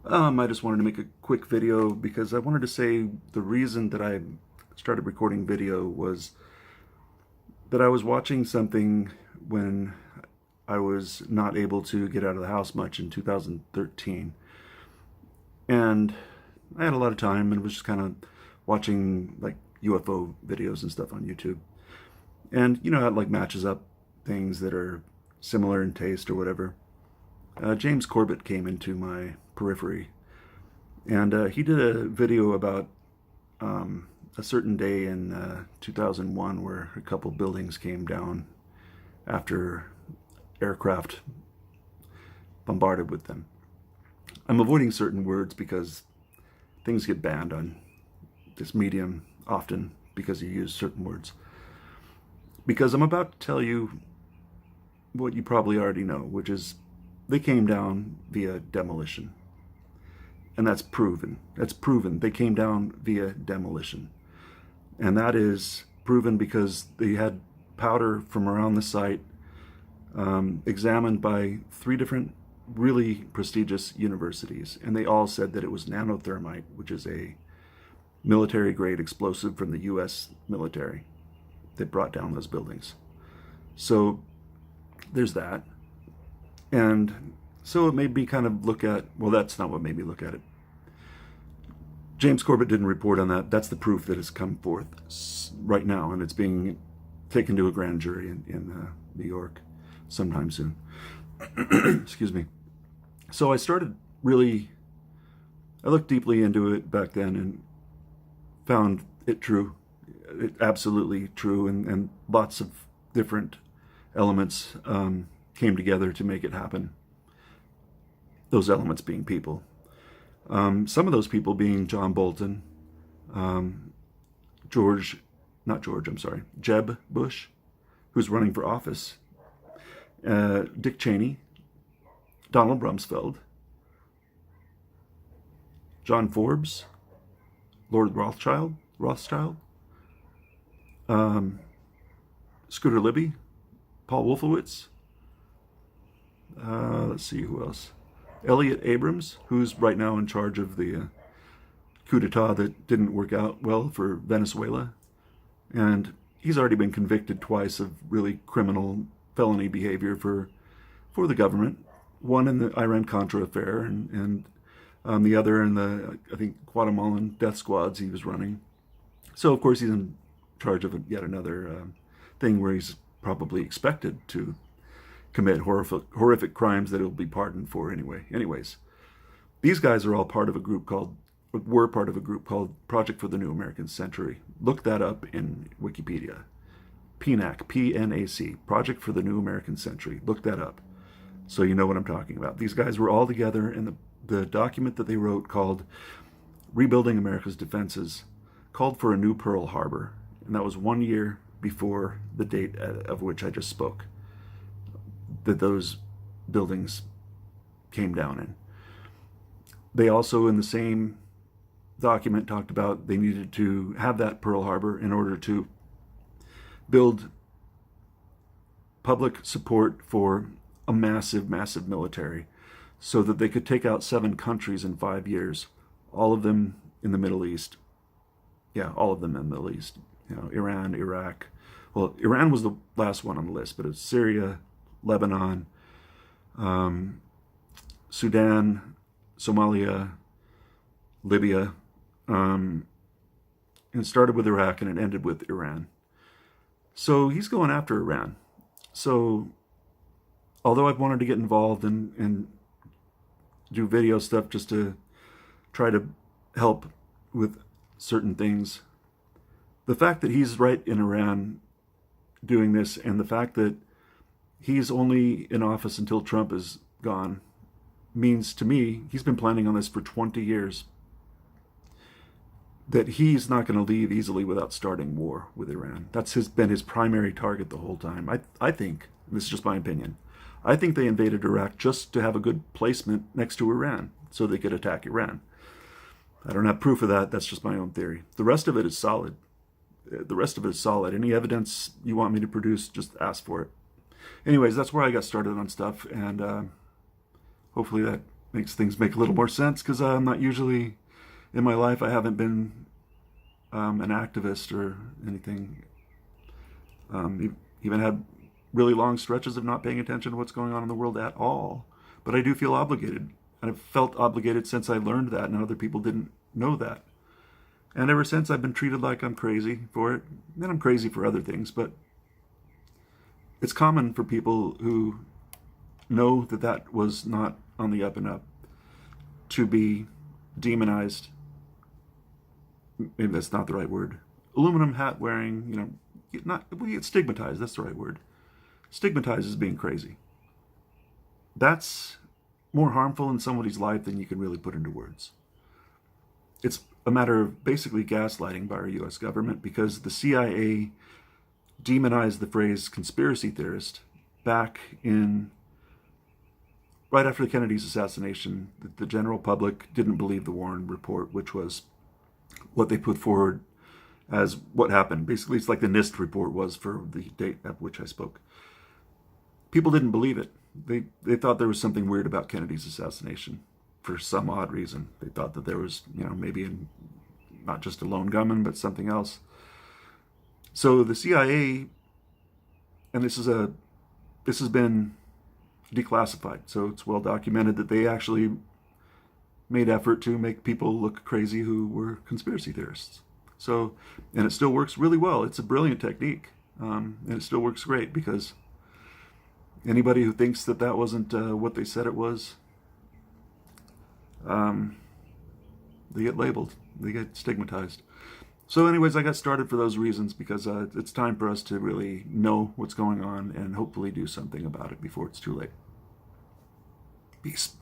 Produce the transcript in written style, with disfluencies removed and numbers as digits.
I just wanted to make a quick video because I wanted to say the reason that I started recording video was that I was watching something when I was not able to get out of the house much in 2013. And I had a lot of time and was just kind of watching like UFO videos and stuff on YouTube. And you know how it like matches up things that are similar in taste or whatever. James Corbett came into my periphery, and he did a video about a certain day in 2001 where a couple buildings came down after aircraft bombarded with them. I'm avoiding certain words because things get banned on this medium often because you use certain words. Because I'm about to tell you what you probably already know, which is they came down via demolition. And that's proven. That's proven. They came down via demolition. And that is proven because they had powder from around the site examined by 3 different really prestigious universities. And they all said that it was nanothermite, which is a military-grade explosive from the U.S. military that brought down those buildings. So there's that. And so it made me kind of look at, well, that's not what made me look at it. James Corbett didn't report on that. That's the proof that has come forth right now, and it's being taken to a grand jury in New York sometime soon. Excuse me. So I looked deeply into it back then and found it true. It absolutely true, and lots of different elements came together to make it happen. Those elements being people. Some of those people being John Bolton, Jeb Bush, who's running for office, Dick Cheney, Donald Rumsfeld, John Forbes, Lord Rothschild, Scooter Libby, Paul Wolfowitz, let's see who else. Elliot Abrams, who's right now in charge of the coup d'etat that didn't work out well for Venezuela. And he's already been convicted twice of really criminal felony behavior for the government. One in the Iran-Contra affair and the other in the, I think, Guatemalan death squads he was running. So, of course, he's in charge of yet another thing where he's probably expected to commit horrific crimes that he'll be pardoned for anyway. Anyways, these guys are all were part of a group called Project for the New American Century. Look that up in Wikipedia. PNAC, P-N-A-C, Project for the New American Century. Look that up so you know what I'm talking about. These guys were all together, and the document that they wrote called Rebuilding America's Defenses called for a new Pearl Harbor, and that was 1 year before the date of which I just spoke, that those buildings came down in. They also, in the same document, talked about they needed to have that Pearl Harbor in order to build public support for a massive, massive military so that they could take out 7 countries in 5 years, all of them in the Middle East. Yeah, all of them in the Middle East. You know, Iran, Iraq. Well, Iran was the last one on the list, but it's Syria, Lebanon, Sudan, Somalia, Libya. And it started with Iraq and it ended with Iran. So he's going after Iran. So although I've wanted to get involved and do video stuff just to try to help with certain things, the fact that he's right in Iran doing this, and the fact that he's only in office until Trump is gone, means to me he's been planning on this for 20 years. That he's not going to leave easily without starting war with Iran. That's been his primary target the whole time. I think, this is just my opinion, I think they invaded Iraq just to have a good placement next to Iran so they could attack Iran. I don't have proof of that. That's just my own theory. The rest of it is solid. Any evidence you want me to produce, just ask for it. Anyways, that's where I got started on stuff, and hopefully that makes things make a little more sense, because I'm not usually, in my life, I haven't been an activist or anything. Even had really long stretches of not paying attention to what's going on in the world at all. But I do feel obligated. And I've felt obligated since I learned that, and other people didn't know that. And ever since, I've been treated like I'm crazy for it. And I'm crazy for other things, but it's common for people who know that that was not on the up and up to be demonized. Maybe that's not the right word. Aluminum hat wearing, we get stigmatized, that's the right word. Stigmatized as being crazy. That's more harmful in somebody's life than you can really put into words. It's a matter of basically gaslighting by our US government, because the CIA demonized the phrase conspiracy theorist back in right after Kennedy's assassination. The general public didn't believe the Warren report, which was what they put forward as what happened. Basically, it's like the NIST report was for the date at which I spoke. People didn't believe it. They thought there was something weird about Kennedy's assassination for some odd reason. They thought that there was, maybe not just a lone gunman, but something else. So the CIA, and this has been declassified, so it's well documented that they actually made effort to make people look crazy who were conspiracy theorists. So, and it still works really well. It's a brilliant technique, and it still works great, because anybody who thinks that that wasn't what they said it was, they get labeled, they get stigmatized. So anyways, I got started for those reasons, because it's time for us to really know what's going on and hopefully do something about it before it's too late. Peace.